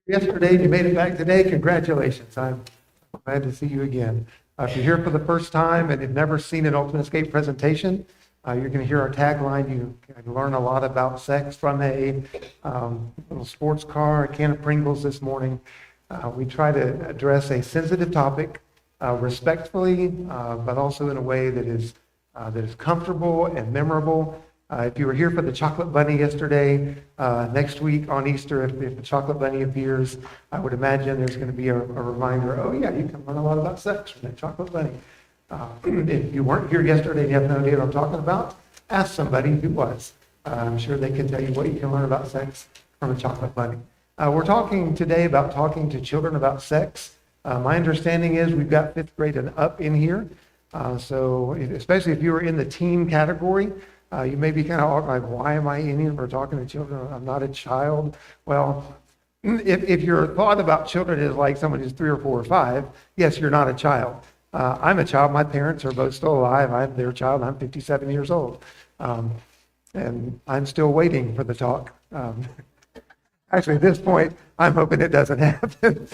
Yesterday, you made it back today. Congratulations. I'm glad to see you again. If you're here for the first time and you've never seen an Ultimate Escape presentation, you're going to hear our tagline. You can learn a lot about sex from a little sports car, a can of Pringles this morning. We try to address a sensitive topic respectfully, but also in a way that is comfortable and memorable. If you were here for the chocolate bunny yesterday, next week on Easter, if the chocolate bunny appears, I would imagine there's going to be a reminder, oh yeah, you can learn a lot about sex from that chocolate bunny. If you weren't here yesterday and you have no idea what I'm talking about, ask somebody who was. I'm sure they can tell you what you can learn about sex from a chocolate bunny. We're talking today about talking to children about sex. My understanding is we've got 5th grade and up in here. So especially if you were in the teen category, you may be kind of like, why am I in here for talking to children? I'm not a child. Well, if your thought about children is like someone who's 3 or 4 or 5, yes, you're not a child. I'm a child. My parents are both still alive. I'm their child. I'm 57 years old. And I'm still waiting for the talk. Actually, at this point, I'm hoping it doesn't happen.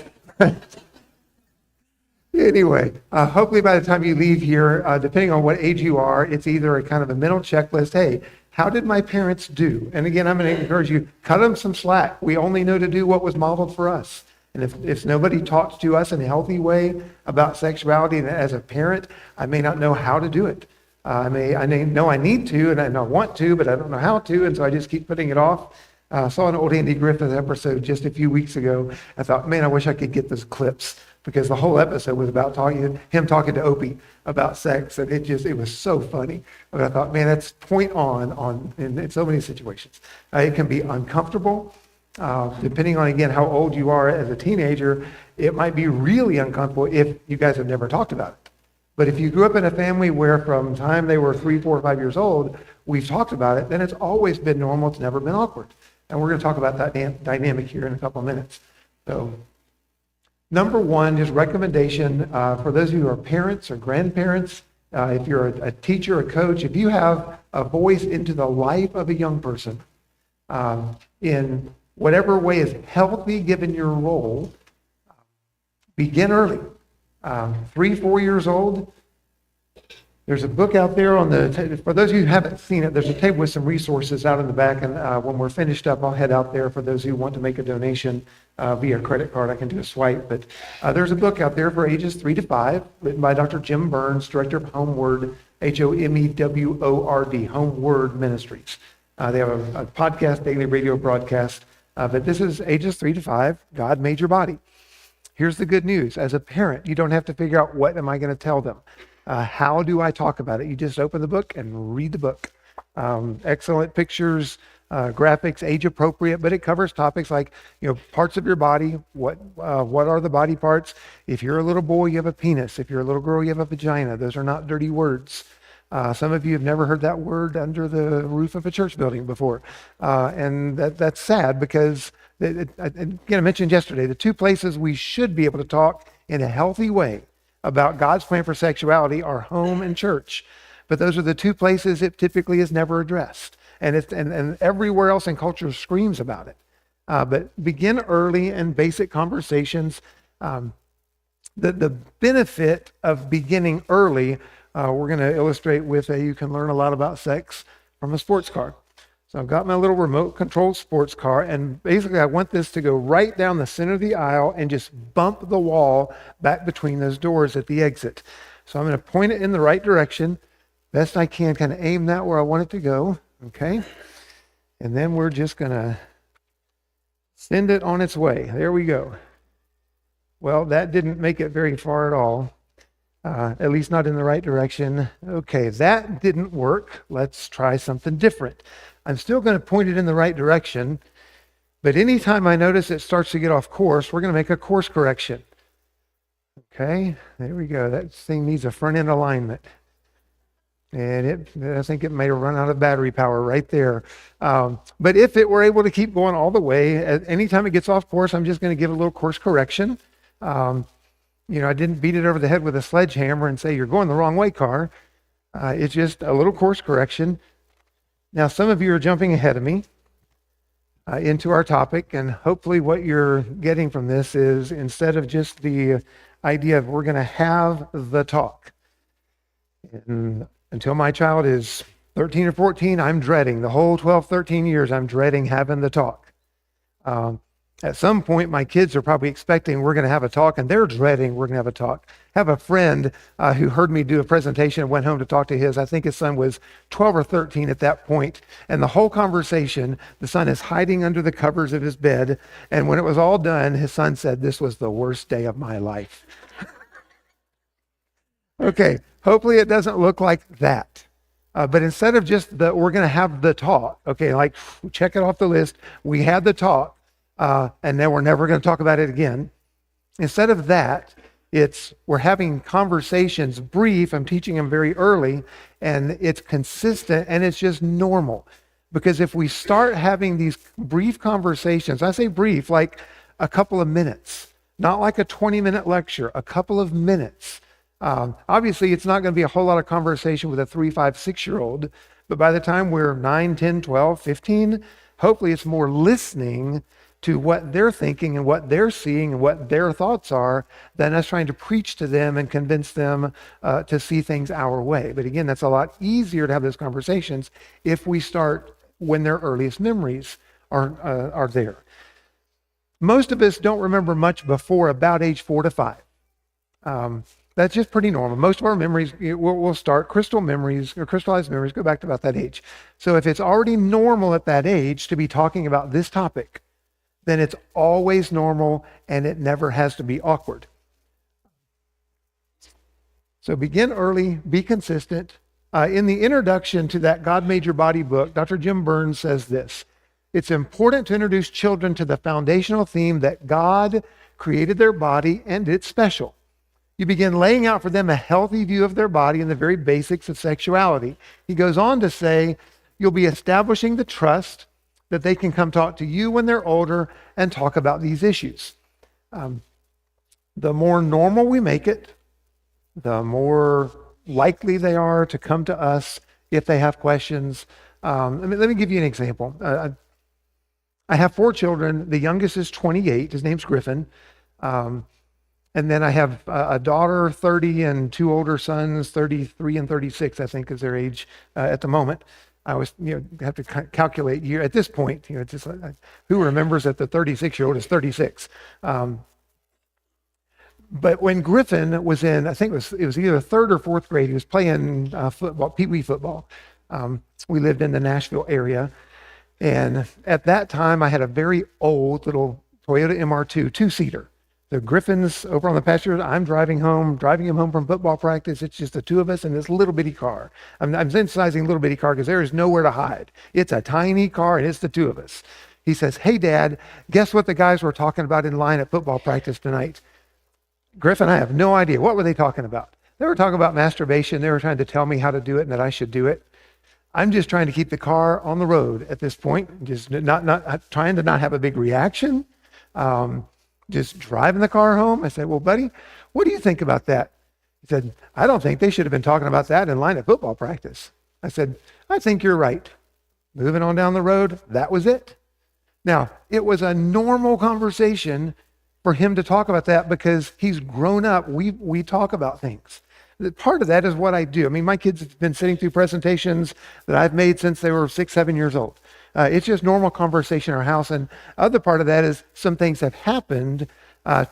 Anyway, hopefully by the time you leave here, depending on what age you are, it's either a kind of a mental checklist. Hey, how did my parents do? And again, I'm going to encourage you, cut them some slack. We only know to do what was modeled for us. And if nobody talks to us in a healthy way about sexuality, and as a parent, I may not know how to do it. I may know I need to, and I want to, but I don't know how to, and so I just keep putting it off. I saw an old Andy Griffith episode just a few weeks ago. I thought, man, I wish I could get those clips, because the whole episode was about him talking to Opie about sex, and it was so funny. But I thought, man, that's point on in so many situations. It can be uncomfortable, depending on, again, how old you are as a teenager. It might be really uncomfortable if you guys have never talked about it. But if you grew up in a family where from time they were 3, 4, 5 years old, we've talked about it, then it's always been normal. It's never been awkward. And we're going to talk about that dynamic here in a couple of minutes. So, number one is recommendation for those of you who are parents or grandparents. If you're a teacher, a coach, if you have a voice into the life of a young person in whatever way is healthy given your role, begin early. 3, 4 years old. There's a book out there for those of you who haven't seen it, there's a table with some resources out in the back, and when we're finished up, I'll head out there for those who want to make a donation via credit card. I can do a swipe, but there's a book out there for ages 3 to 5, written by Dr. Jim Burns, director of Homeward, Homeword, Homeward Ministries. They have a podcast, daily radio broadcast, but this is ages 3 to 5, God Made Your Body. Here's the good news. As a parent, you don't have to figure out what am I going to tell them. How do I talk about it? You just open the book and read the book. Excellent pictures, graphics, age appropriate, but it covers topics like, parts of your body. What are the body parts? If you're a little boy, you have a penis. If you're a little girl, you have a vagina. Those are not dirty words. Some of you have never heard that word under the roof of a church building before. And that's sad, because, again, I mentioned yesterday, the 2 places we should be able to talk in a healthy way about God's plan for sexuality are home and church. But those are the 2 places it typically is never addressed. And everywhere else in culture screams about it. But begin early in basic conversations. The benefit of beginning early, we're going to illustrate with you can learn a lot about sex from a sports car. So I've got my little remote control sports car, and basically I want this to go right down the center of the aisle and just bump the wall back between those doors at the exit. So I'm going to point it in the right direction, best I can, kind of aim that where I want it to go, okay? And then we're just going to send it on its way. There we go. Well, that didn't make it very far at all, at least not in the right direction. Okay, that didn't work. Let's try something different. I'm still going to point it in the right direction, but anytime I notice it starts to get off course, we're going to make a course correction. Okay, there we go. That thing needs a front end alignment. And I think it may have run out of battery power right there. But if it were able to keep going all the way, anytime it gets off course, I'm just going to give it a little course correction. I didn't beat it over the head with a sledgehammer and say, you're going the wrong way, car. It's just a little course correction. Now, some of you are jumping ahead of me. into our topic. And hopefully, what you're getting from this is instead of just the idea of we're going to have the talk, and until my child is 13 or 14, I'm dreading the whole 12, 13 years, I'm dreading having the talk. Um, at some point, my kids are probably expecting we're going to have a talk, and they're dreading we're going to have a talk. I have a friend who heard me do a presentation and went home to talk to his. I think his son was 12 or 13 at that point. And the whole conversation, the son is hiding under the covers of his bed. And when it was all done, his son said, "This was the worst day of my life." Okay, hopefully it doesn't look like that. But instead of just we're going to have the talk, okay, like check it off the list. We had the talk, and then we're never going to talk about it again. Instead of that, we're having conversations, brief. I'm teaching them very early, and it's consistent, and it's just normal. Because if we start having these brief conversations, I say brief, like a couple of minutes, not like a 20-minute lecture, a couple of minutes. Obviously, it's not going to be a whole lot of conversation with a 3, 5, 6-year-old, but by the time we're 9, 10, 12, 15, hopefully it's more listening to what they're thinking and what they're seeing and what their thoughts are than us trying to preach to them and convince them to see things our way. But again, that's a lot easier to have those conversations if we start when their earliest memories are there. Most of us don't remember much before about age 4 to 5. That's just pretty normal. Most of our memories will start, crystallized memories go back to about that age. So if it's already normal at that age to be talking about this topic, then it's always normal and it never has to be awkward. So begin early, be consistent. In the introduction to that God Made Your Body book, Dr. Jim Burns says this: "It's important to introduce children to the foundational theme that God created their body and it's special. You begin laying out for them a healthy view of their body and the very basics of sexuality." He goes on to say, "You'll be establishing the trust that they can come talk to you when they're older and talk about these issues." The more normal we make it, the more likely they are to come to us if they have questions. Let me give you an example. I have 4 children. The youngest is 28. His name's Griffin. And then I have a daughter, 30, and 2 older sons, 33 and 36, I think is their age at the moment. I always, have to calculate year at this point. It's just like, who remembers that the 36-year-old is 36? But when Griffin was in, I think it was either 3rd or 4th grade, he was playing football, pee-wee football. We lived in the Nashville area, and at that time I had a very old little Toyota MR2 2-seater. The Griffin's over on the pasture. I'm driving him home from football practice. It's just the 2 of us in this little bitty car. I'm emphasizing little bitty car because there is nowhere to hide. It's a tiny car and it's the 2 of us. He says, "Hey, Dad, guess what the guys were talking about in line at football practice tonight?" Griffin, I have no idea. What were they talking about? They were talking about masturbation. They were trying to tell me how to do it and that I should do it. I'm just trying to keep the car on the road at this point, just not trying to not have a big reaction. Just driving the car home. I said, "Well, buddy, what do you think about that?" He said, "I don't think they should have been talking about that in line at football practice." I said, "I think you're right." Moving on down the road, that was it. Now, it was a normal conversation for him to talk about that because he's grown up. We talk about things. Part of that is what I do. I mean, my kids have been sitting through presentations that I've made since they were 6, 7 years old. It's just normal conversation in our house. And other part of that is some things have happened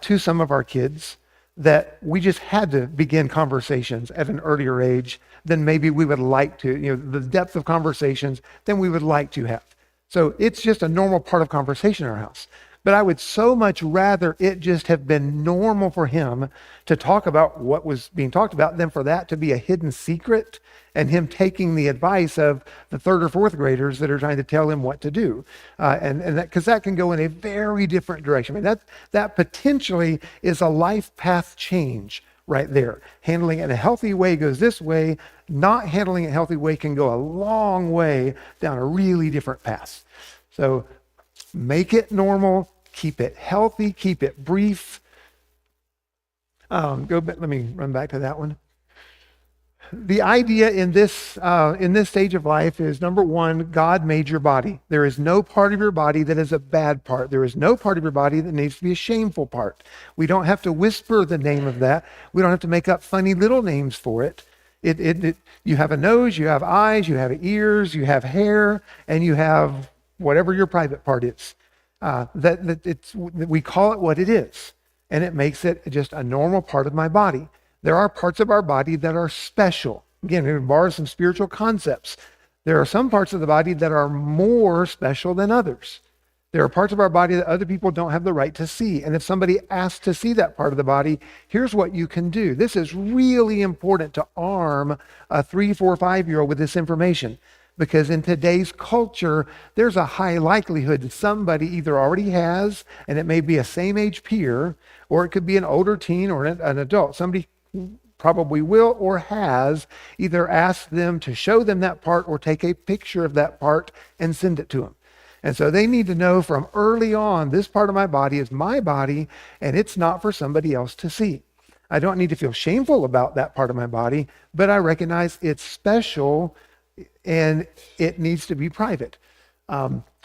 to some of our kids that we just had to begin conversations at an earlier age than maybe we would like to, the depth of conversations than we would like to have. So it's just a normal part of conversation in our house. But I would so much rather it just have been normal for him to talk about what was being talked about than for that to be a hidden secret and him taking the advice of the 3rd or 4th graders that are trying to tell him what to do. And that, because that can go in a very different direction. I mean, that potentially is a life path change right there. Handling it in a healthy way goes this way. Not handling it in a healthy way can go a long way down a really different path. So make it normal, keep it healthy, keep it brief. Let me run back to that one. The idea in this stage of life is, number one, God made your body. There is no part of your body that is a bad part. There is no part of your body that needs to be a shameful part. We don't have to whisper the name of that. We don't have to make up funny little names for it. You have a nose, you have eyes, you have ears, you have hair, and you have whatever your private part is. We call it what it is, and it makes it just a normal part of my body. There are parts of our body that are special. Again, we borrow some spiritual concepts. There are some parts of the body that are more special than others. There are parts of our body that other people don't have the right to see. And if somebody asks to see that part of the body, here's what you can do. This is really important to arm a 3, 4, 5-year-old with this information. Because in today's culture, there's a high likelihood that somebody either already has, and it may be a same age peer, or it could be an older teen or an adult. Somebody probably will or has either asked them to show them that part or take a picture of that part and send it to them. And so they need to know from early on, this part of my body is my body, and it's not for somebody else to see. I don't need to feel shameful about that part of my body, but I recognize it's special and it needs to be private.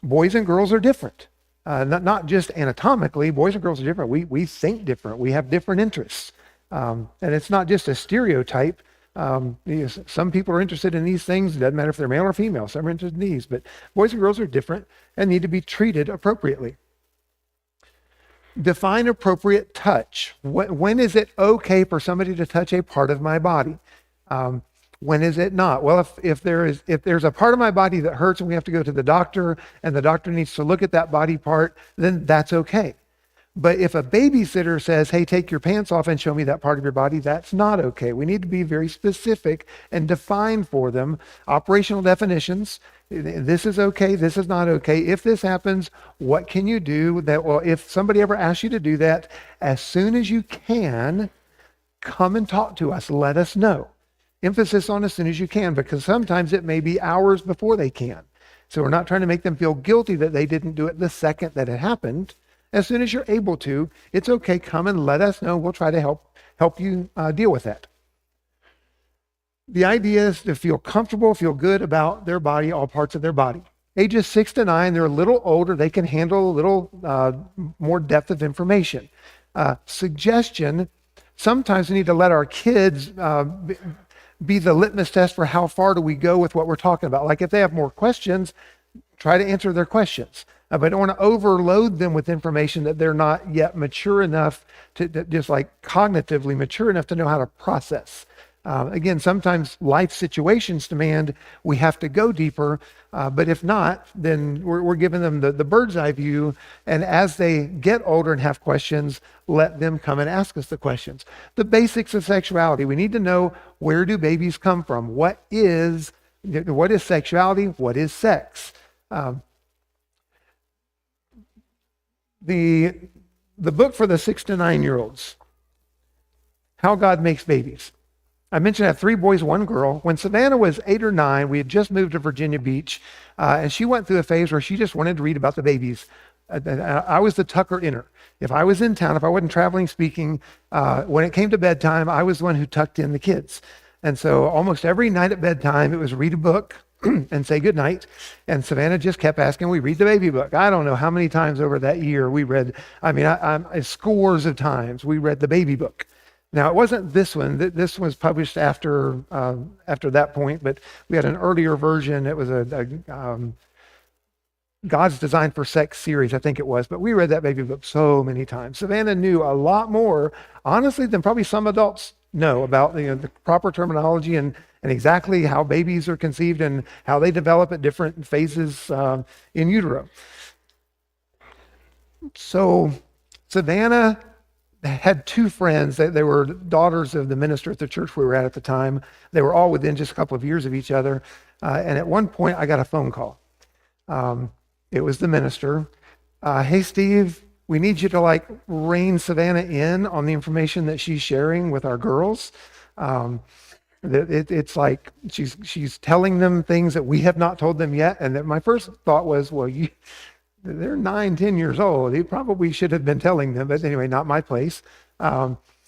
Boys and girls are different. Not just anatomically, boys and girls are different. We think different. We have different interests. And it's not just a stereotype. Some people are interested in these things. It doesn't matter if they're male or female. Some are interested in these. But boys and girls are different and need to be treated appropriately. Define appropriate touch. When is it okay for somebody to touch a part of my body? When is it not? Well, if there's a part of my body that hurts and we have to go to the doctor and the doctor needs to look at that body part, then that's okay. But if a babysitter says, hey, take your pants off and show me that part of your body, that's not okay. We need to be very specific and define for them operational definitions. This is okay, this is not okay. If this happens, what can you do? Well, if somebody ever asks you to do that, as soon as you can, come and talk to us. Let us know. Emphasis on as soon as you can, because sometimes it may be hours before they can. So we're not trying to make them feel guilty that they didn't do it the second that it happened. As soon as you're able to, it's okay. Come and let us know. We'll try to help you deal with that. The idea is to feel comfortable, feel good about their body, all parts of their body. Ages 6 to 9, they're a little older. They can handle a little more depth of information. Suggestion, sometimes we need to let our kids be the litmus test for how far do we go with what we're talking about. Like if they have more questions, try to answer their questions. But I don't want to overload them with information that they're not yet mature enough to just like cognitively mature enough to know how to process. Again, sometimes life situations demand we have to go deeper, but if not, then we're giving them the bird's eye view. And as they get older and have questions, let them come and ask us the questions. The basics of sexuality. We need to know, where do babies come from? What is sexuality? What is sex? The book for the 6 to 9-year-olds, How God Makes Babies. I mentioned I have 3 boys, 1 girl. When Savannah was 8 or 9, we had just moved to Virginia Beach, and she went through a phase where she just wanted to read about the babies. I was the tucker inner. If I was in town, if I wasn't traveling speaking, when it came to bedtime, I was the one who tucked in the kids. And so almost every night at bedtime, it was read a book and say goodnight. And Savannah just kept asking, we read the baby book. I don't know how many times over that year we read, scores of times we read the baby book. Now, it wasn't this one. This was published after that point, but we had an earlier version. It was a God's Design for Sex series, I think it was. But we read that baby book so many times. Savannah knew a lot more, honestly, than probably some adults know about the proper terminology and exactly how babies are conceived and how they develop at different phases in utero. So Savannah had 2 friends. They were daughters of the minister at the church we were at the time. They were all within just a couple of years of each other. And at one point, I got a phone call. It was the minister. Hey, Steve, we need you to rein Savannah in on the information that she's sharing with our girls. It's like she's telling them things that we have not told them yet. And my first thought was, well, they're 9, 10 years old. You probably should have been telling them, but anyway, not my place.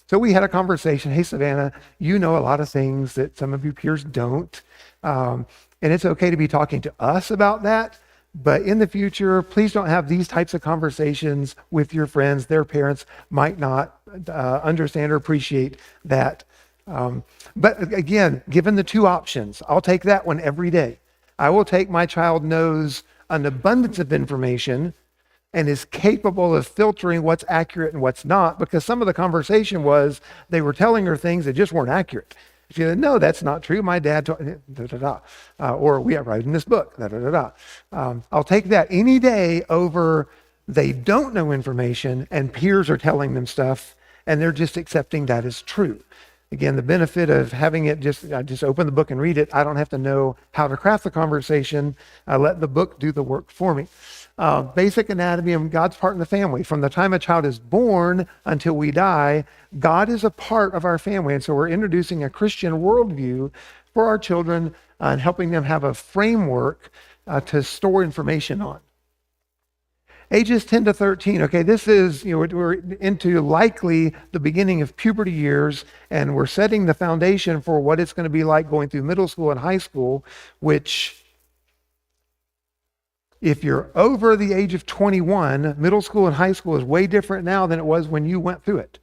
So we had a conversation. Hey, Savannah, you know a lot of things that some of your peers don't. And it's okay to be talking to us about that. But in the future, please don't have these types of conversations with your friends. Their parents might not understand or appreciate that. But again, given the two options, I'll take that one every day. I will take my child knows an abundance of information and is capable of filtering what's accurate and what's not, because some of the conversation was they were telling her things that just weren't accurate. She said, no, that's not true. My dad told, da, da, da. Or we are writing this book, da, da, da, da. I'll take that any day over they don't know information and peers are telling them stuff and they're just accepting that as true. Again, the benefit of having it I just open the book and read it. I don't have to know how to craft the conversation. I let the book do the work for me. Basic anatomy of God's part in the family. From the time a child is born until we die, God is a part of our family. And so we're introducing a Christian worldview for our children and helping them have a framework to store information on. Ages 10 to 13. Okay, this is, we're into likely the beginning of puberty years, and we're setting the foundation for what it's going to be like going through middle school and high school, which, if you're over the age of 21, middle school and high school is way different now than it was when you went through it.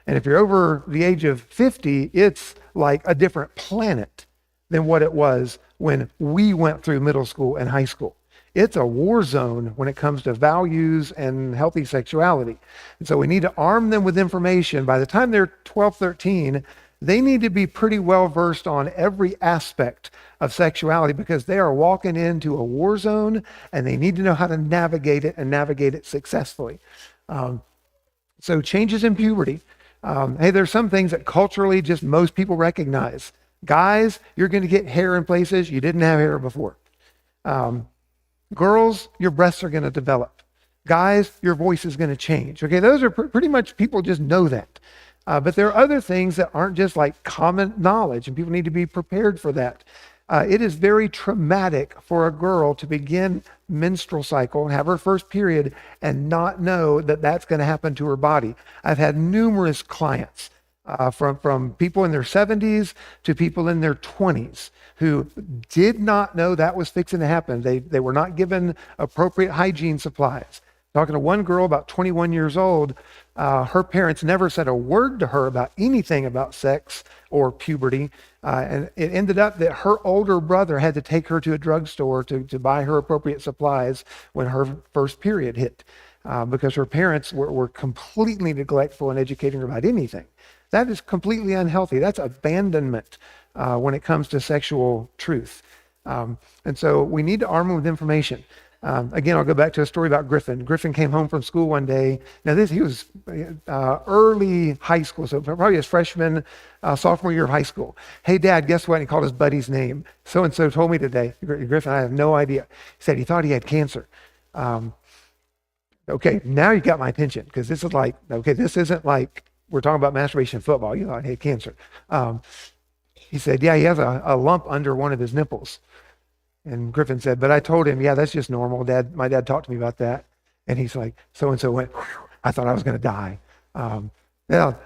And if you're over the age of 50, it's like a different planet than what it was when we went through middle school and high school. It's a war zone when it comes to values and healthy sexuality. And so we need to arm them with information. By the time they're 12, 13, they need to be pretty well versed on every aspect of sexuality, because they are walking into a war zone and they need to know how to navigate it and navigate it successfully. So changes in puberty. Hey, there's some things that culturally just most people recognize. Guys, you're going to get hair in places you didn't have hair before. Girls, your breasts are going to develop. Guys, your voice is going to change. Okay, those are pretty much, people just know that. But there are other things that aren't just like common knowledge, and people need to be prepared for that. It is very traumatic for a girl to begin menstrual cycle and have her first period and not know that that's going to happen to her body. I've had numerous clients from people in their 70s to people in their 20s who did not know that was fixing to happen. They were not given appropriate hygiene supplies. Talking to one girl about 21 years old, her parents never said a word to her about anything about sex or puberty. And it ended up that her older brother had to take her to a drugstore to buy her appropriate supplies when her first period hit, because her parents were completely neglectful in educating her about anything. That is completely unhealthy. That's abandonment when it comes to sexual truth. And so we need to arm them with information. Again, I'll go back to a story about Griffin. Griffin came home from school one day. Now he was early high school, so probably his freshman, sophomore year of high school. Hey, Dad, guess what? And he called his buddy's name. So-and-so told me today. Griffin, I have no idea. He said he thought he had cancer. Okay, now you got my attention, because this is like, okay, this isn't like we're talking about masturbation and football. You thought he had cancer. He said, yeah, he has a lump under one of his nipples. And Griffin said, but I told him, yeah, that's just normal. My dad talked to me about that. And he's like, so-and-so went, I thought I was going to die. Now,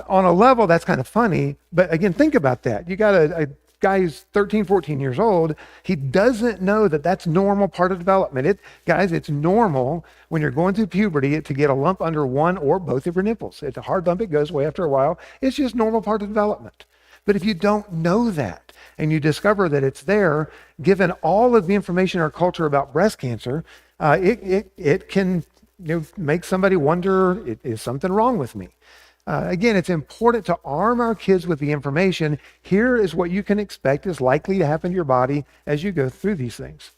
on a level, that's kind of funny. But again, think about that. You got a guy who's 13, 14 years old. He doesn't know that that's normal part of development. Guys, it's normal when you're going through puberty to get a lump under one or both of your nipples. It's a hard lump. It goes away after a while. It's just normal part of development. But if you don't know that and you discover that it's there, given all of the information in our culture about breast cancer, it can make somebody wonder, is something wrong with me? Again, it's important to arm our kids with the information. Here is what you can expect is likely to happen to your body as you go through these things.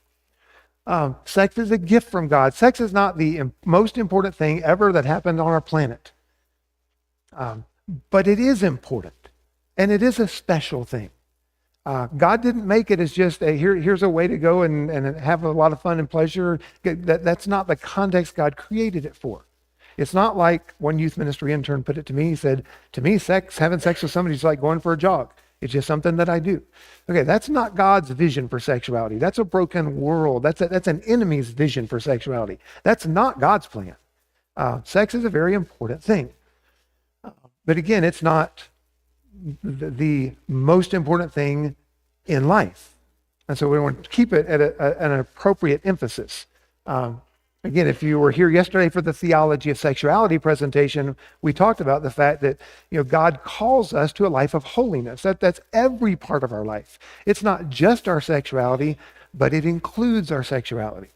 Sex is a gift from God. Sex is not the most important thing ever that happened on our planet. But it is important. And it is a special thing. God didn't make it as just here's a way to go and have a lot of fun and pleasure. That's not the context God created it for. It's not like one youth ministry intern put it to me. He said, to me, having sex with somebody is like going for a jog. It's just something that I do. Okay, that's not God's vision for sexuality. That's a broken world. That's an enemy's vision for sexuality. That's not God's plan. Sex is a very important thing. But again, it's not the most important thing in life. And so we want to keep it at an appropriate emphasis. Again, if you were here yesterday for the theology of sexuality presentation, we talked about the fact that God calls us to a life of holiness. That's every part of our life. It's not just our sexuality, but it includes our sexuality.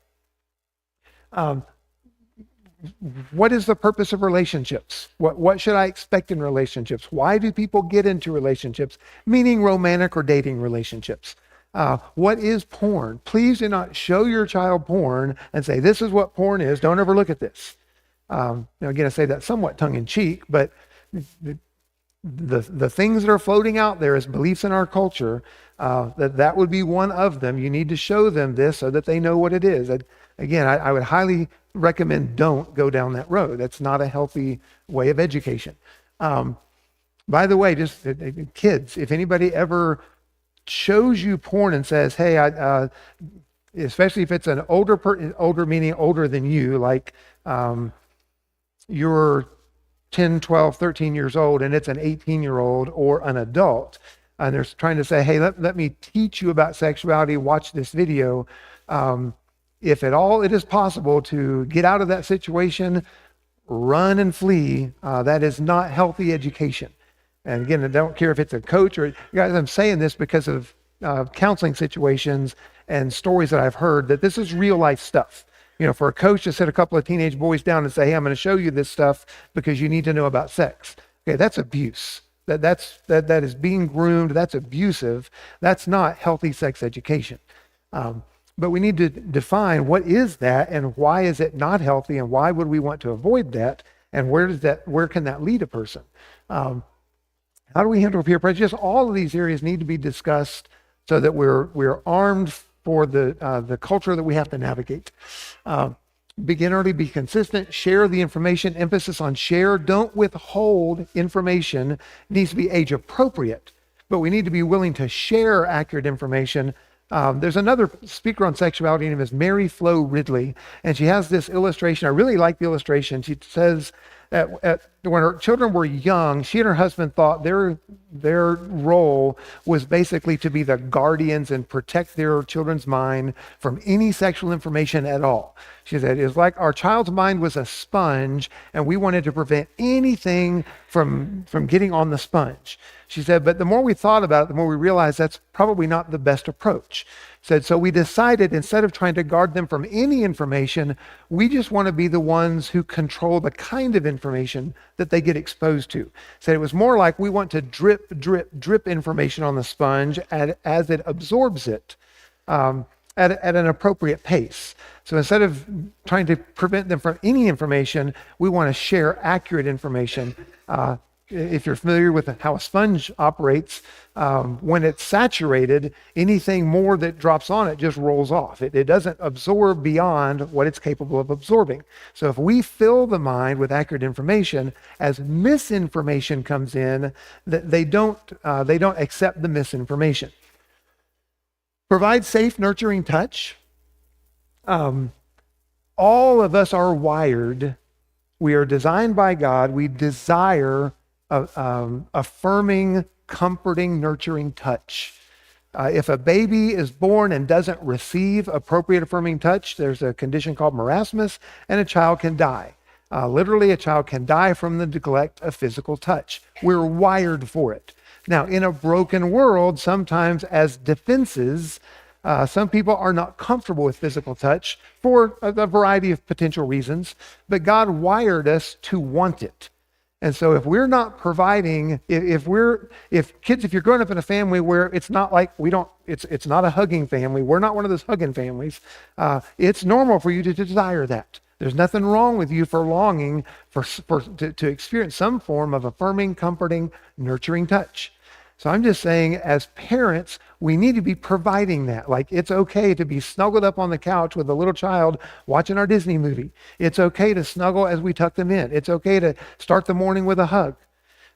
What is the purpose of relationships? What should I expect in relationships? Why do people get into relationships? Meaning romantic or dating relationships. What is porn? Please do not show your child porn and say, this is what porn is. Don't ever look at this. Again, I say that somewhat tongue in cheek, but the things that are floating out there as beliefs in our culture, that would be one of them. You need to show them this so that they know what it is. Again, I would highly recommend don't go down that road. That's not a healthy way of education. By the way, just kids, if anybody ever shows you porn and says, hey, especially if it's an older meaning older than you, like you're 10, 12, 13 years old and it's an 18-year-old or an adult, and they're trying to say, hey, let me teach you about sexuality, watch this video. If at all it is possible to get out of that situation, run and flee. That is not healthy education. And again, I don't care if it's a coach or, guys, I'm saying this because of counseling situations and stories that I've heard, that this is real life stuff. For a coach to sit a couple of teenage boys down and say, hey, I'm going to show you this stuff because you need to know about sex. Okay, that's abuse. That is being groomed. That's abusive. That's not healthy sex education. But we need to define what is that and why is it not healthy and why would we want to avoid that and where can that lead a person? How do we handle peer pressure? Just all of these areas need to be discussed so that we're armed for the culture that we have to navigate. Begin early, be consistent, share the information, emphasis on share. Don't withhold information. It needs to be age appropriate, but we need to be willing to share accurate information. There's another speaker on sexuality named Mary Flo Ridley, and she has this illustration. I really like the illustration. She says that when her children were young, she and her husband thought their role was basically to be the guardians and protect their children's mind from any sexual information at all. She said, it was like our child's mind was a sponge and we wanted to prevent anything from getting on the sponge. She said, but the more we thought about it, the more we realized that's probably not the best approach. Said, so we decided instead of trying to guard them from any information, we just want to be the ones who control the kind of information that they get exposed to. Said it was more like we want to drip, drip, drip information on the sponge as it absorbs it at an appropriate pace. So instead of trying to prevent them from any information, we want to share accurate information. If you're familiar with how a sponge operates, when it's saturated, anything more that drops on it just rolls off. It doesn't absorb beyond what it's capable of absorbing. So if we fill the mind with accurate information, as misinformation comes in, they don't accept the misinformation. Provide safe, nurturing touch. All of us are wired. We are designed by God. We desire affirming, comforting, nurturing touch. If a baby is born and doesn't receive appropriate affirming touch, there's a condition called marasmus, and a child can die. Literally, a child can die from the neglect of physical touch. We're wired for it. Now, in a broken world, sometimes as defenses, some people are not comfortable with physical touch for a variety of potential reasons, but God wired us to want it. And so if we're not providing, if you're growing up in a family where it's not like it's not a hugging family, we're not one of those hugging families, it's normal for you to desire that. There's nothing wrong with you for longing to experience some form of affirming, comforting, nurturing touch. So I'm just saying, as parents, we need to be providing that. Like, it's okay to be snuggled up on the couch with a little child watching our Disney movie. It's okay to snuggle as we tuck them in. It's okay to start the morning with a hug.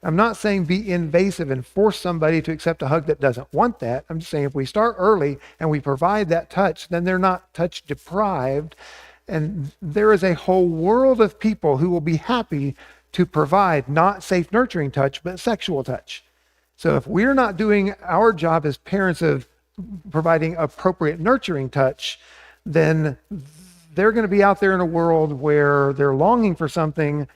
I'm not saying be invasive and force somebody to accept a hug that doesn't want that. I'm just saying if we start early and we provide that touch, then they're not touch deprived. And there is a whole world of people who will be happy to provide not safe nurturing touch, but sexual touch. So if we're not doing our job as parents of providing appropriate nurturing touch, then they're going to be out there in a world where they're longing for something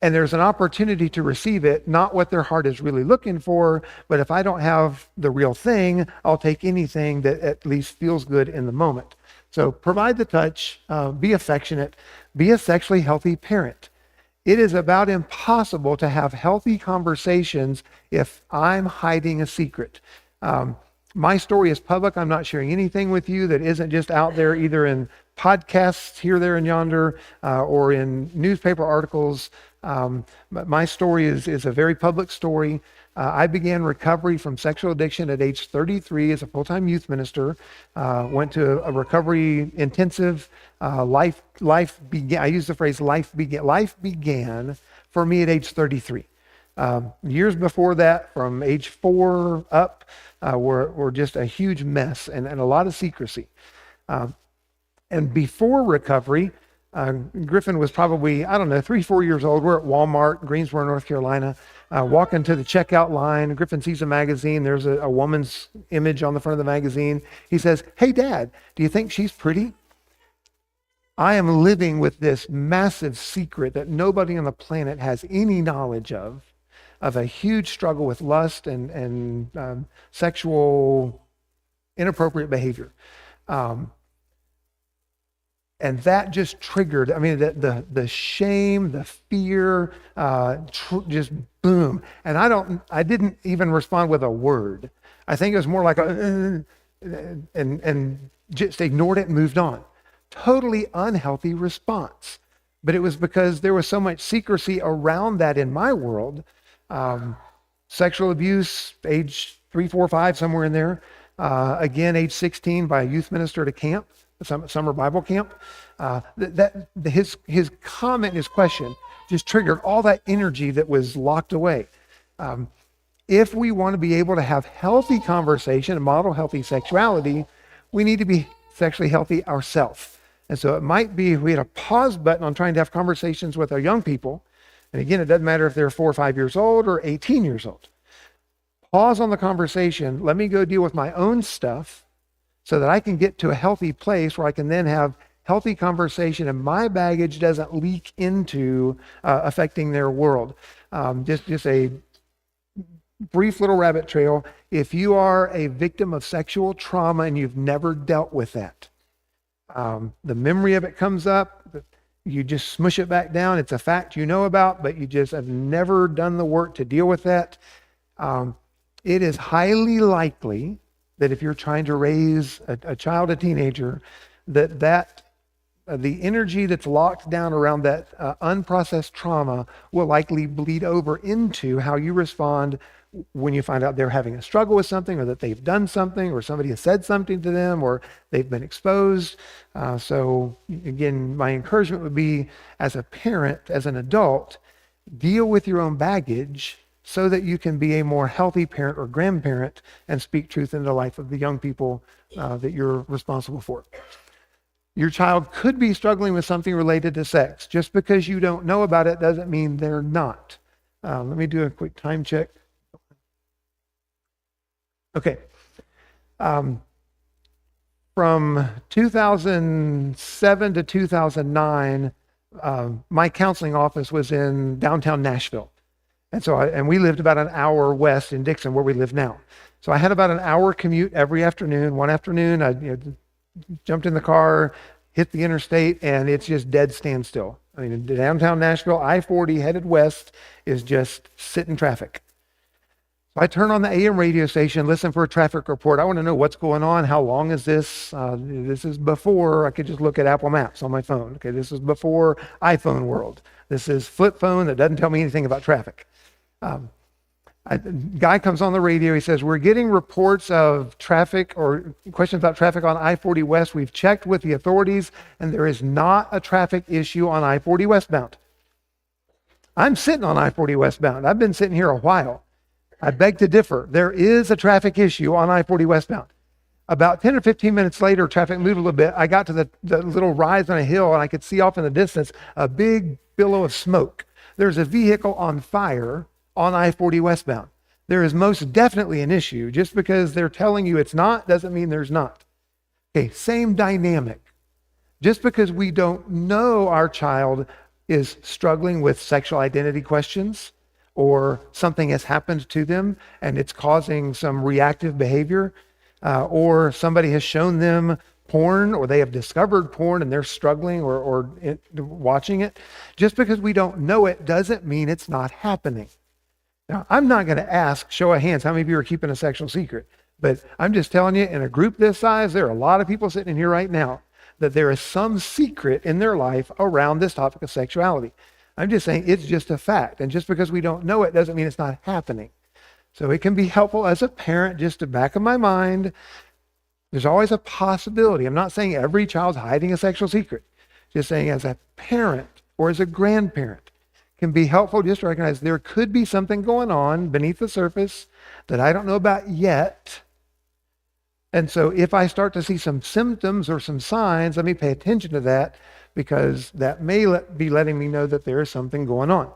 and there's an opportunity to receive it, not what their heart is really looking for, but if I don't have the real thing, I'll take anything that at least feels good in the moment. So provide the touch, be affectionate, be a sexually healthy parent. It is about impossible to have healthy conversations if I'm hiding a secret. My story is public. I'm not sharing anything with you that isn't just out there either in podcasts here, there, and yonder, or in newspaper articles. My story is a very public story. I began recovery from sexual addiction at age 33 as a full-time youth minister. Went to a recovery intensive. Life began. I use the phrase life began for me at age 33. Years before that, from age 4 up, were just a huge mess and a lot of secrecy. And before recovery, Griffin was probably, 3-4 years old. We're at Walmart, Greensboro, North Carolina, walking to the checkout line. Griffin sees a magazine. There's a woman's image on the front of the magazine. He says, "Hey, Dad, do you think she's pretty?" I am living with this massive secret that nobody on the planet has any knowledge of a huge struggle with lust and sexual inappropriate behavior. And that just triggered, the shame, the fear, just boom. And I didn't even respond with a word. I think it was more like and just ignored it and moved on. Totally unhealthy response. But it was because there was so much secrecy around that in my world. Sexual abuse, age 3, 4, 5, somewhere in there. Again, age 16 by a youth minister at a camp, summer Bible camp. His comment, his question just triggered all that energy that was locked away. If we want to be able to have healthy conversation and model healthy sexuality, we need to be sexually healthy ourselves. And so it might be if we had a pause button on trying to have conversations with our young people. And again, it doesn't matter if they're 4 or 5 years old or 18 years old. Pause on the conversation. Let me go deal with my own stuff so that I can get to a healthy place where I can then have healthy conversation and my baggage doesn't leak into affecting their world. Just a brief little rabbit trail. If you are a victim of sexual trauma and you've never dealt with that, the memory of it comes up, you just smush it back down. It's a fact you know about, but you just have never done the work to deal with that. It is highly likely that if you're trying to raise a child, a teenager, that the energy that's locked down around that unprocessed trauma will likely bleed over into how you respond when you find out they're having a struggle with something, or that they've done something, or somebody has said something to them, or they've been exposed. So again, my encouragement would be, as a parent, as an adult, deal with your own baggage so that you can be a more healthy parent or grandparent and speak truth into the life of the young people that you're responsible for. Your child could be struggling with something related to sex. Just because you don't know about it doesn't mean they're not. Let me do a quick time check. Okay. From 2007 to 2009, my counseling office was in downtown Nashville. And we lived about an hour west in Dixon, where we live now. So I had about an hour commute every afternoon. One afternoon, I jumped in the car, hit the interstate, and it's just dead standstill. Downtown Nashville, I-40 headed west is just sitting traffic. So I turn on the AM radio station, listen for a traffic report. I want to know what's going on. How long is this? This is before I could just look at Apple Maps on my phone. Okay, this is before iPhone world. This is flip phone that doesn't tell me anything about traffic. A guy comes on the radio. He says, "We're getting reports of traffic or questions about traffic on I-40 West. We've checked with the authorities, and there is not a traffic issue on I-40 westbound." I'm sitting on I-40 westbound. I've been sitting here a while. I beg to differ. There is a traffic issue on I-40 westbound. About 10 or 15 minutes later, traffic moved a little bit. I got to the little rise on a hill, and I could see off in the distance a big billow of smoke. There's a vehicle on fire on I-40 westbound. There is most definitely an issue. Just because they're telling you it's not doesn't mean there's not. Okay, same dynamic. Just because we don't know our child is struggling with sexual identity questions, or something has happened to them and it's causing some reactive behavior, or somebody has shown them porn, or they have discovered porn and they're struggling or watching it. Just because we don't know it doesn't mean it's not happening. Now, I'm not going to ask, show of hands, how many of you are keeping a sexual secret? But I'm just telling you, in a group this size, there are a lot of people sitting in here right now that there is some secret in their life around this topic of sexuality. I'm just saying it's just a fact. And just because we don't know it doesn't mean it's not happening. So it can be helpful as a parent just to back of my mind. There's always a possibility. I'm not saying every child's hiding a sexual secret. Just saying as a parent or as a grandparent can be helpful just to recognize there could be something going on beneath the surface that I don't know about yet. And so if I start to see some symptoms or some signs, let me pay attention to that, because that may be letting me know that there is something going on.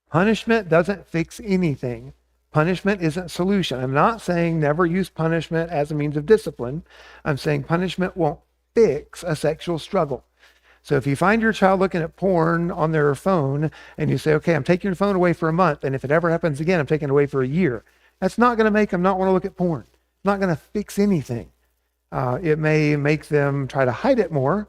Punishment doesn't fix anything. Punishment isn't a solution. I'm not saying never use punishment as a means of discipline. I'm saying punishment won't fix a sexual struggle. So if you find your child looking at porn on their phone and you say, okay, I'm taking your phone away for a month, and if it ever happens again, I'm taking it away for a year, that's not going to make them not want to look at porn. It's not going to fix anything. It may make them try to hide it more.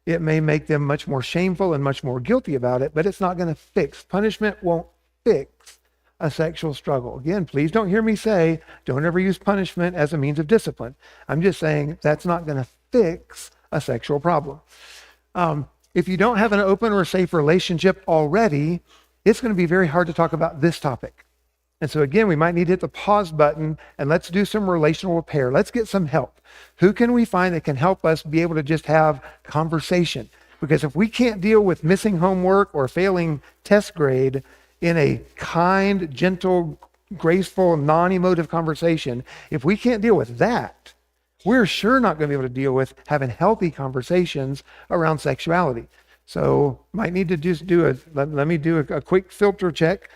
It may make them much more shameful and much more guilty about it, but it's not going to fix. Punishment won't fix a sexual struggle. Again, please don't hear me say, don't ever use punishment as a means of discipline. I'm just saying that's not going to fix a sexual problem. If you don't have an open or safe relationship already, it's going to be very hard to talk about this topic. And so again, we might need to hit the pause button and let's do some relational repair. Let's get some help. Who can we find that can help us be able to just have conversation? Because if we can't deal with missing homework or failing test grade in a kind, gentle, graceful, non-emotive conversation, if we can't deal with that, we're sure not going to be able to deal with having healthy conversations around sexuality. So might need to just let me do a quick filter check.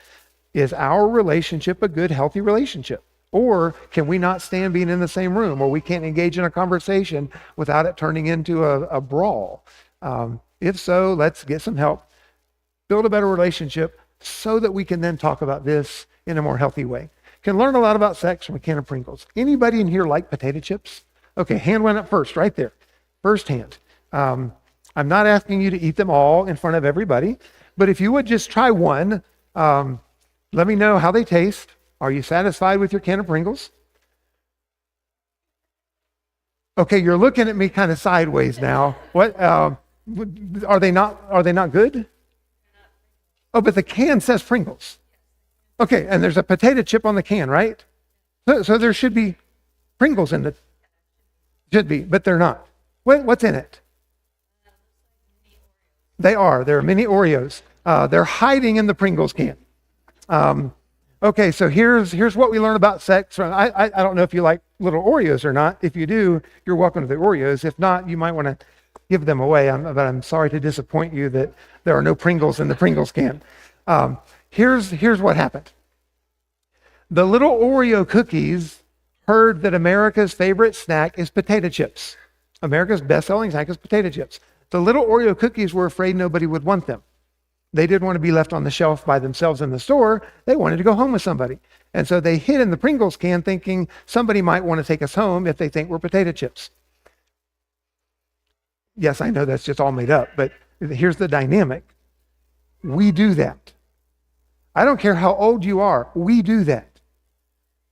Is our relationship a good, healthy relationship? Or can we not stand being in the same room, or we can't engage in a conversation without it turning into a brawl? If so, let's get some help, build a better relationship so that we can then talk about this in a more healthy way. Can learn a lot about sex from a can of Pringles. Anybody in here like potato chips? Okay, hand went up first, right there. First hand. I'm not asking you to eat them all in front of everybody, but if you would just try one, let me know how they taste. Are you satisfied with your can of Pringles? Okay, you're looking at me kind of sideways now. What are they not good? Oh, but the can says Pringles. Okay, and there's a potato chip on the can, right? So there should be Pringles in it. Should be, but they're not. What's in it? They're mini Oreos. They're hiding in the Pringles can. Okay, so here's what we learn about sex. I don't know if you like little Oreos or not. If you do, you're welcome to the Oreos. If not, you might want to give them away. But I'm sorry to disappoint you that there are no Pringles in the Pringles can. Here's what happened. The little Oreo cookies heard that America's favorite snack is potato chips. America's best-selling snack is potato chips. The little Oreo cookies were afraid nobody would want them. They didn't want to be left on the shelf by themselves in the store. They wanted to go home with somebody. And so they hid in the Pringles can thinking somebody might want to take us home if they think we're potato chips. Yes, I know that's just all made up, but here's the dynamic. We do that. I don't care how old you are. We do that.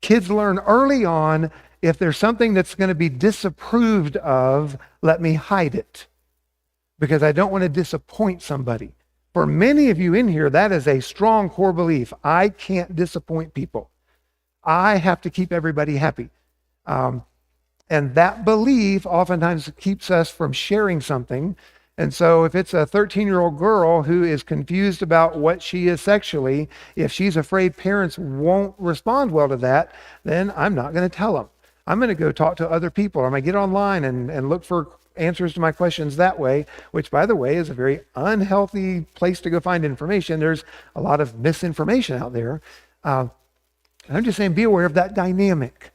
Kids learn early on, if there's something that's going to be disapproved of, let me hide it because I don't want to disappoint somebody. For many of you in here, that is a strong core belief. I can't disappoint people. I have to keep everybody happy. And that belief oftentimes keeps us from sharing something. And so if it's a 13-year-old girl who is confused about what she is sexually, if she's afraid parents won't respond well to that, then I'm not going to tell them. I'm going to go talk to other people. I'm going to get online and look for answers to my questions that way, which, by the way, is a very unhealthy place to go find information. There's a lot of misinformation out there. And I'm just saying, be aware of that dynamic.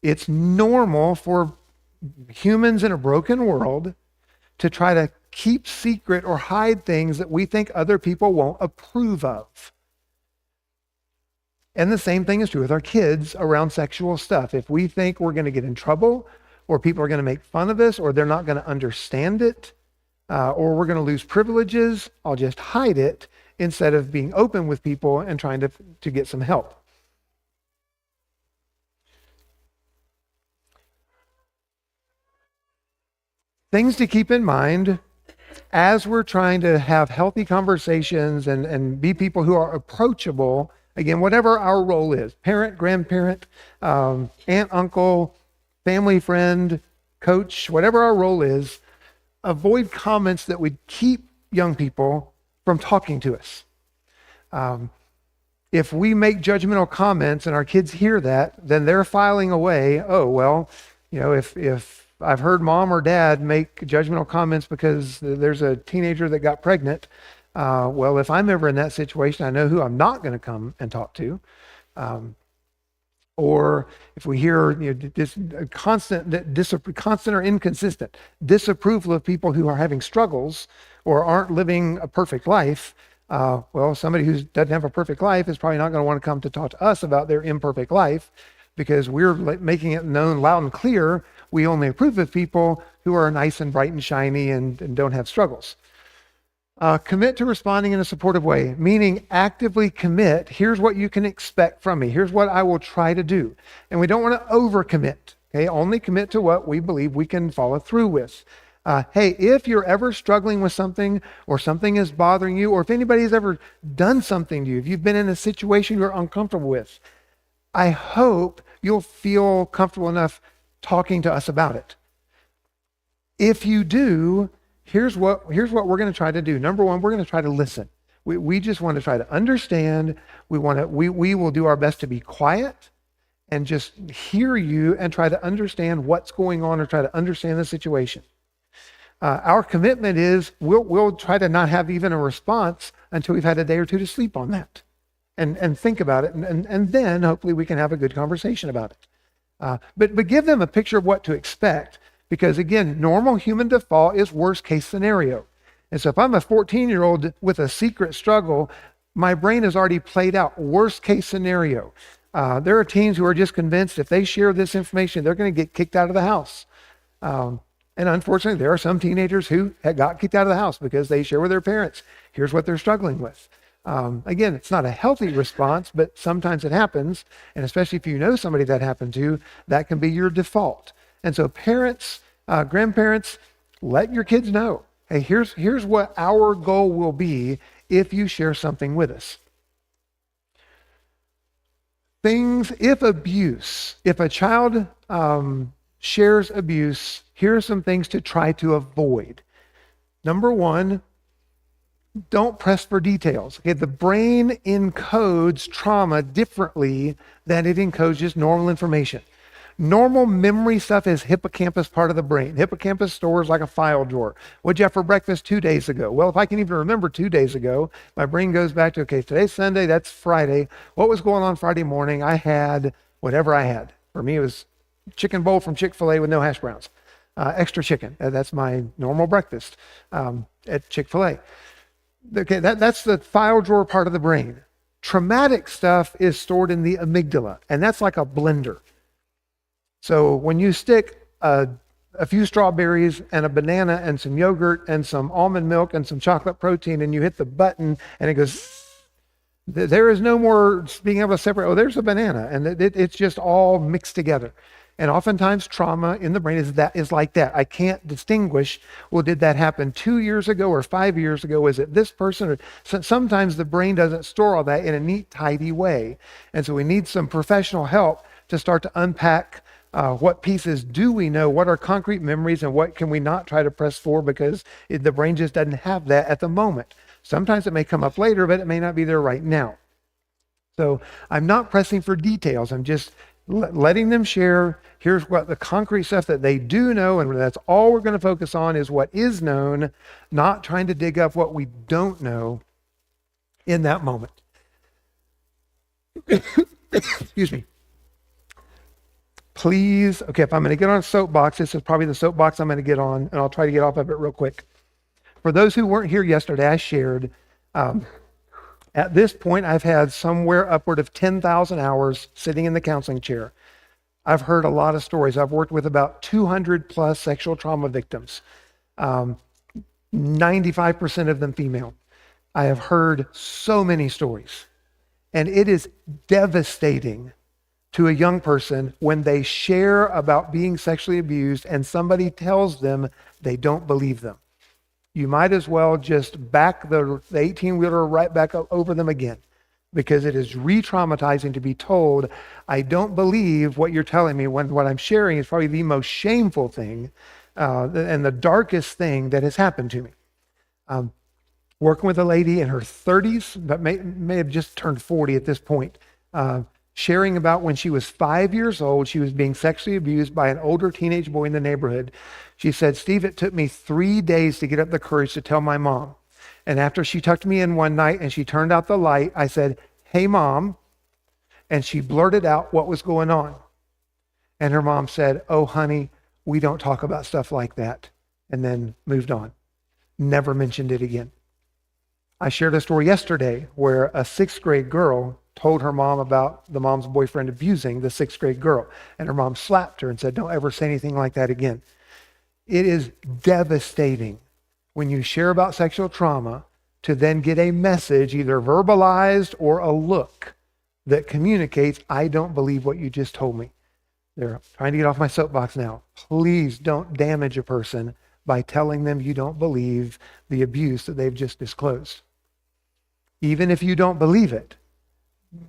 It's normal for humans in a broken world to try to keep secret or hide things that we think other people won't approve of. And the same thing is true with our kids around sexual stuff. If we think we're going to get in trouble, or people are going to make fun of us, or they're not going to understand it, or we're going to lose privileges, I'll just hide it instead of being open with people and trying to get some help. Things to keep in mind as we're trying to have healthy conversations and be people who are approachable, again, whatever our role is, parent, grandparent, aunt, uncle, family friend, coach, whatever our role is, avoid comments that would keep young people from talking to us. If we make judgmental comments and our kids hear that, then they're filing away, oh, well, if I've heard mom or dad make judgmental comments because there's a teenager that got pregnant, well, if I'm ever in that situation, I know who I'm not going to come and talk to. Or if we hear constant or inconsistent disapproval of people who are having struggles or aren't living a perfect life, well, somebody who doesn't have a perfect life is probably not going to want to come to talk to us about their imperfect life, because we're making it known loud and clear we only approve of people who are nice and bright and shiny and don't have struggles. Commit to responding in a supportive way, meaning actively commit. Here's what you can expect from me. Here's what I will try to do. And we don't want to overcommit. Okay, only commit to what we believe we can follow through with. Hey, if you're ever struggling with something, or something is bothering you, or if anybody's ever done something to you, if you've been in a situation you're uncomfortable with, I hope you'll feel comfortable enough talking to us about it. If you do, here's what we're going to try to do. Number one, we're going to try to listen. We just want to try to understand. We will do our best to be quiet and just hear you and try to understand what's going on, or try to understand the situation. Our commitment is we'll try to not have even a response until we've had a day or two to sleep on that and think about it, and then hopefully we can have a good conversation about it. But give them a picture of what to expect. Because again, normal human default is worst case scenario. And so if I'm a 14-year-old with a secret struggle, my brain has already played out worst case scenario. There are teens who are just convinced if they share this information, they're going to get kicked out of the house. And unfortunately, there are some teenagers who got kicked out of the house because they share with their parents, here's what they're struggling with. Again, it's not a healthy response, but sometimes it happens. And especially if you know somebody that happened to, that can be your default. And so parents, grandparents, let your kids know, hey, here's what our goal will be if you share something with us. If a child shares abuse, here are some things to try to avoid. Number one, don't press for details. Okay, the brain encodes trauma differently than it encodes just normal information. Normal memory stuff is hippocampus part of the brain. Hippocampus stores like a file drawer. What'd you have for breakfast 2 days ago? Well, if I can even remember 2 days ago, my brain goes back to, okay, today's Sunday, that's Friday. What was going on Friday morning? I had whatever I had. For me, it was chicken bowl from Chick-fil-A with no hash browns. Extra chicken. That's my normal breakfast at Chick-fil-A. Okay, that's the file drawer part of the brain. Traumatic stuff is stored in the amygdala, and that's like a blender. So when you stick a few strawberries and a banana and some yogurt and some almond milk and some chocolate protein, and you hit the button and it goes, there is no more being able to separate, oh, there's a banana, and it's just all mixed together. And oftentimes trauma in the brain is like that. I can't distinguish, well, did that happen 2 years ago or 5 years ago? Is it this person? Sometimes the brain doesn't store all that in a neat, tidy way. And so we need some professional help to start to unpack what pieces do we know, what are concrete memories, and what can we not try to press for because the brain just doesn't have that at the moment. Sometimes it may come up later, but it may not be there right now. So I'm not pressing for details. I'm just letting them share. Here's what the concrete stuff that they do know, and that's all we're going to focus on is what is known, not trying to dig up what we don't know in that moment. Excuse me. Please, okay, if I'm going to get on a soapbox, this is probably the soapbox I'm going to get on, and I'll try to get off of it real quick. For those who weren't here yesterday, I shared, at this point, I've had somewhere upward of 10,000 hours sitting in the counseling chair. I've heard a lot of stories. I've worked with about 200 plus sexual trauma victims, 95% of them female. I have heard so many stories, and it is devastating to a young person when they share about being sexually abused and somebody tells them they don't believe them. You might as well just back the 18-wheeler right back over them again, because it is re-traumatizing to be told, I don't believe what you're telling me, when what I'm sharing is probably the most shameful thing and the darkest thing that has happened to me. Working with a lady in her 30s, but may have just turned 40 at this point, sharing about when she was 5 years old, she was being sexually abused by an older teenage boy in the neighborhood. She said, Steve, it took me 3 days to get up the courage to tell my mom. And after she tucked me in one night and she turned out the light, I said, hey, Mom. And she blurted out what was going on. And her mom said, oh, honey, we don't talk about stuff like that. And then moved on. Never mentioned it again. I shared a story yesterday where a 6th grade girl told her mom about the mom's boyfriend abusing the 6th grade girl. And her mom slapped her and said, don't ever say anything like that again. It is devastating when you share about sexual trauma to then get a message, either verbalized or a look, that communicates, I don't believe what you just told me. They're trying to get off my soapbox now. Please don't damage a person by telling them you don't believe the abuse that they've just disclosed. Even if you don't believe it,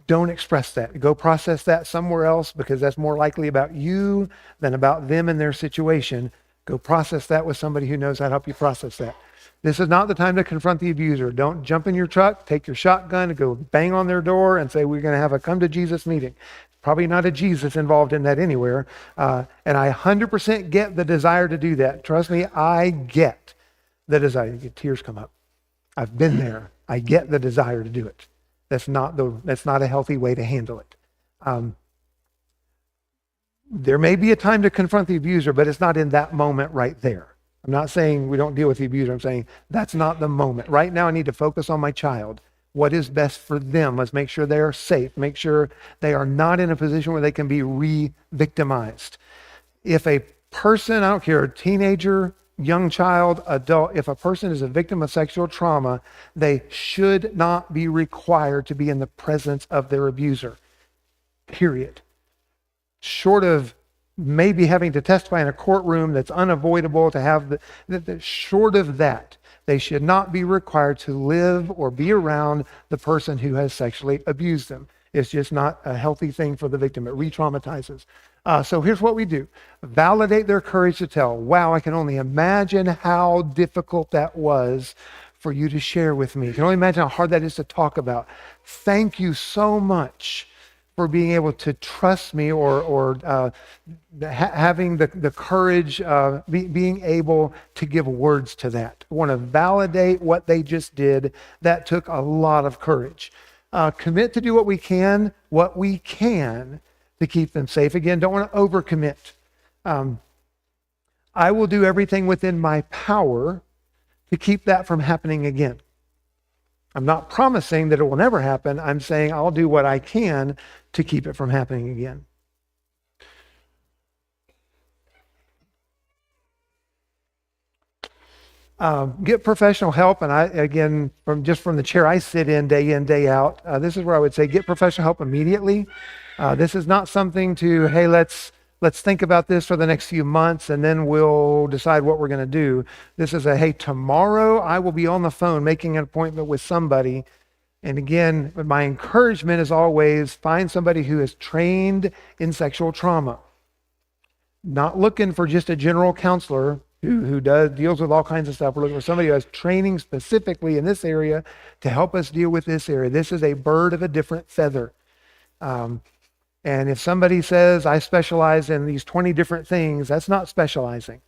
don't express that. Go process that somewhere else, because that's more likely about you than about them and their situation. Go process that with somebody who knows how to help you process that. This is not the time to confront the abuser. Don't jump in your truck, take your shotgun, and go bang on their door and say, we're going to have a come to Jesus meeting. Probably not a Jesus involved in that anywhere. And I 100% get the desire to do that. Trust me, I get the desire. Tears come up. I've been there. I get the desire to do it. That's not a healthy way to handle it. There may be a time to confront the abuser, but it's not in that moment right there. I'm not saying we don't deal with the abuser. I'm saying that's not the moment. Right now, I need to focus on my child. What is best for them? Let's make sure they are safe. Make sure they are not in a position where they can be re-victimized. If a person, I don't care, teenager, young child, adult, if a person is a victim of sexual trauma, they should not be required to be in the presence of their abuser. Period. Short of maybe having to testify in a courtroom that's unavoidable, to have short of that, they should not be required to live or be around the person who has sexually abused them. It's just not a healthy thing for the victim. It re-traumatizes. So here's what we do. Validate their courage to tell. Wow, I can only imagine how difficult that was for you to share with me. I can only imagine how hard that is to talk about. Thank you so much for being able to trust me, or having the courage, being able to give words to that. I want to validate what they just did. That took a lot of courage. Commit to do what we can to keep them safe. Again, don't want to overcommit. I will do everything within my power to keep that from happening again. I'm not promising that it will never happen. I'm saying I'll do what I can to keep it from happening again. Get professional help. And again, from the chair I sit in, day out, this is where I would say get professional help immediately. This is not something to, hey, let's think about this for the next few months and then we'll decide what we're going to do. This is hey, tomorrow I will be on the phone making an appointment with somebody. And again, my encouragement is always find somebody who is trained in sexual trauma. Not looking for just a general counselor who deals with all kinds of stuff. We're looking for somebody who has training specifically in this area to help us deal with this area. This is a bird of a different feather. And if somebody says, I specialize in these 20 different things, that's not specializing.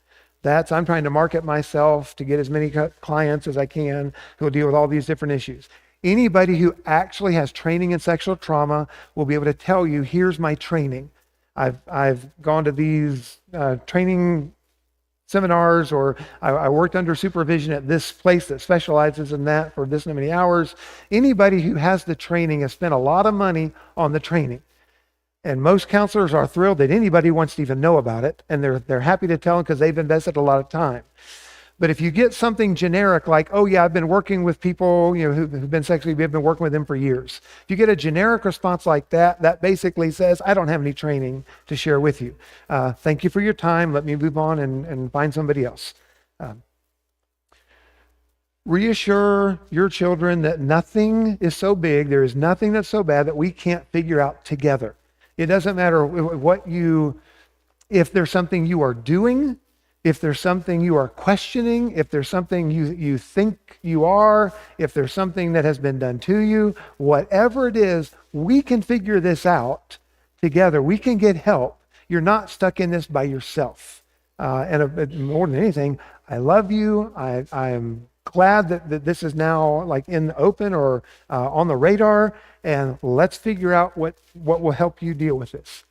I'm trying to market myself to get as many clients as I can who will deal with all these different issues. Anybody who actually has training in sexual trauma will be able to tell you, here's my training. I've gone to these training seminars, or I worked under supervision at this place that specializes in that for this many hours. Anybody who has the training has spent a lot of money on the training. And most counselors are thrilled that anybody wants to even know about it, and they're happy to tell them because they've invested a lot of time. But if you get something generic like, oh yeah, I've been working with people who've been sexually, we've been working with them for years. If you get a generic response like that, that basically says, I don't have any training to share with you. Thank you for your time. Let me move on and find somebody else. Reassure your children that nothing is so big, there is nothing that's so bad that we can't figure out together. It doesn't matter if there's something you are doing, if there's something you are questioning, if there's something you think you are, if there's something that has been done to you, whatever it is, we can figure this out together. We can get help. You're not stuck in this by yourself. And more than anything, I love you. I am glad that this is now like in the open or on the radar, and let's figure out what will help you deal with this.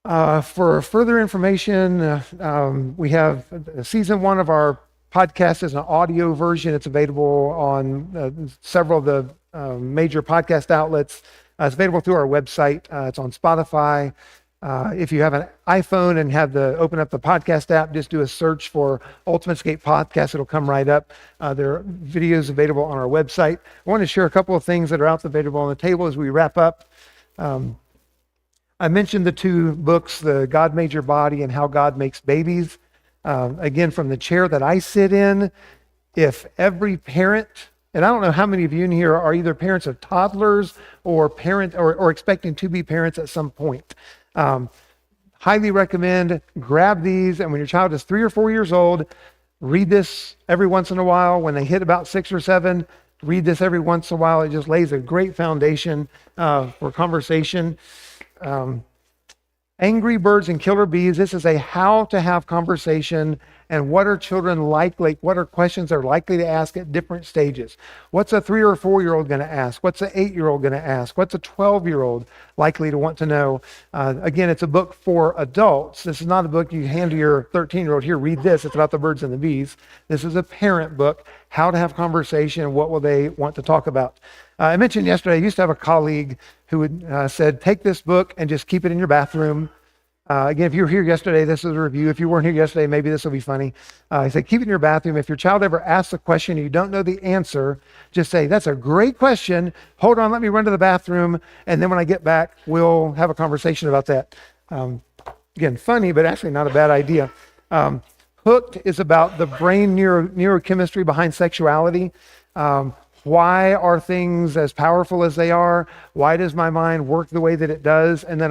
For further information, we have season 1 of our podcast is an audio version. It's available on several of the major podcast outlets. It's available through our website. It's on Spotify. If you have an iPhone and open up the podcast app, just do a search for Ultimate Escape Podcast. It'll come right up. There are videos available on our website. I want to share a couple of things that are available on the table as we wrap up. I mentioned the 2 books, The God Made Your Body and How God Makes Babies. Again, from the chair that I sit in, if every parent, and I don't know how many of you in here are either parents of toddlers or expecting to be parents at some point. Highly recommend grab these, and when your child is 3 or 4 years old, read this every once in a while. When they hit about 6 or 7, read this every once in a while. It just lays a great foundation for conversation. Angry Birds and Killer Bees. This is a how to have conversation and what are children likely, what are questions they're likely to ask at different stages. What's a 3 or 4-year-old going to ask? What's an 8-year-old going to ask? What's a 12-year-old likely to want to know? Again, it's a book for adults. This is not a book you hand to your 13-year-old. Here, read this. It's about the birds and the bees. This is a parent book, how to have conversation, what will they want to talk about. I mentioned yesterday, I used to have a colleague who said, take this book and just keep it in your bathroom. Again, if you were here yesterday, this is a review. If you weren't here yesterday, maybe this will be funny. He said, keep it in your bathroom. If your child ever asks a question and you don't know the answer, just say, that's a great question. Hold on, let me run to the bathroom. And then when I get back, we'll have a conversation about that. Again, funny, but actually not a bad idea. Hooked is about the brain neurochemistry behind sexuality. Why are things as powerful as they are? Why does my mind work the way that it does? And then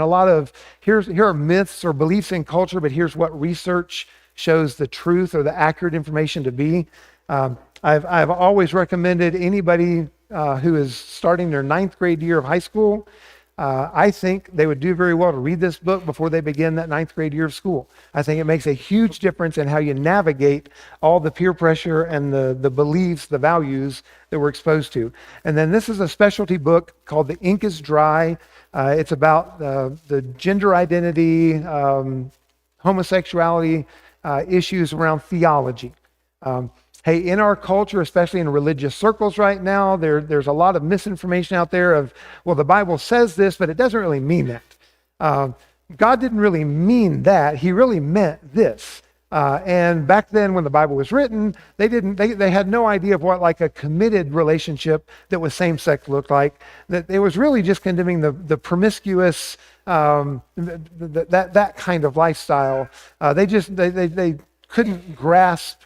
here are myths or beliefs in culture, but here's what research shows the truth or the accurate information to be. I've always recommended anybody who is starting their 9th grade year of high school, I think they would do very well to read this book before they begin that 9th grade year of school. I think it makes a huge difference in how you navigate all the peer pressure and the beliefs, the values that we're exposed to. And then this is a specialty book called The Ink is Dry. It's about the gender identity, homosexuality issues around theology. Hey, in our culture, especially in religious circles right now, there's a lot of misinformation out there of, well, the Bible says this, but it doesn't really mean that. God didn't really mean that. He really meant this. And back then when the Bible was written, they had no idea of what like a committed relationship that was same-sex looked like. That it was really just condemning the promiscuous, that kind of lifestyle. They couldn't grasp.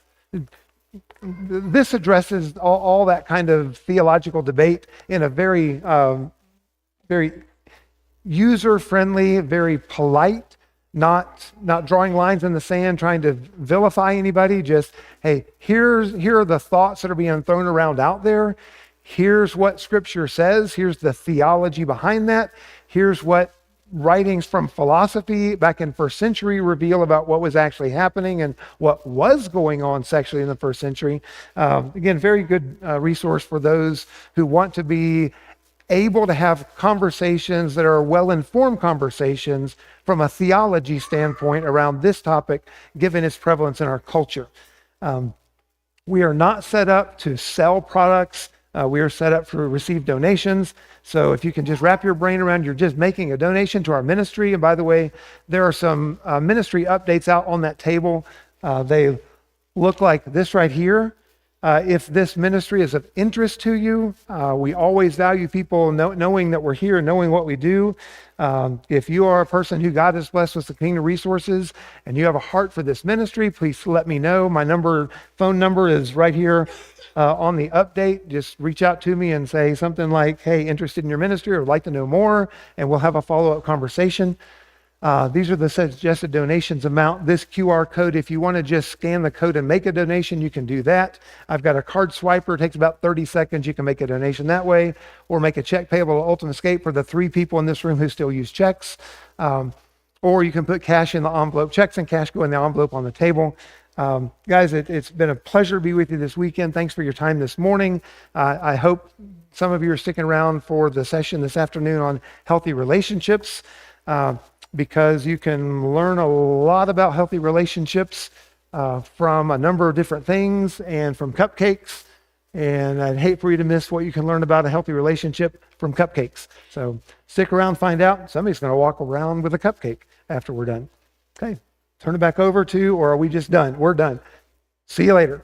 This addresses all that kind of theological debate in a very, very user-friendly, very polite, not drawing lines in the sand, trying to vilify anybody. Just, hey, here are the thoughts that are being thrown around out there. Here's what Scripture says. Here's the theology behind that. Here's what writings from philosophy back in first century reveal about what was actually happening and what was going on sexually in the first century. Again, very good resource for those who want to be able to have conversations that are well-informed conversations from a theology standpoint around this topic, given its prevalence in our culture. We are not set up to sell products. We are set up to receive donations. So if you can just wrap your brain around, you're just making a donation to our ministry. And by the way, there are some ministry updates out on that table. They look like this right here. If this ministry is of interest to you, we always value people knowing that we're here and knowing what we do. If you are a person who God has blessed with the kingdom resources and you have a heart for this ministry, please let me know. My phone number is right here on the update. Just reach out to me and say something like, hey, interested in your ministry or would like to know more, and we'll have a follow-up conversation. These are the suggested donations amount. This QR code, if you want to just scan the code and make a donation, you can do that. I've got a card swiper. It takes about 30 seconds. You can make a donation that way, or make a check payable to Ultimate Escape for the 3 people in this room who still use checks. Or you can put cash in the envelope. Checks and cash go in the envelope on the table. Guys, it's been a pleasure to be with you this weekend. Thanks for your time this morning. I hope some of you are sticking around for the session this afternoon on healthy relationships, because you can learn a lot about healthy relationships from a number of different things and from cupcakes. And I'd hate for you to miss what you can learn about a healthy relationship from cupcakes. So stick around, find out. Somebody's going to walk around with a cupcake after we're done. Okay. Turn it back over to, or are we just done? We're done. See you later.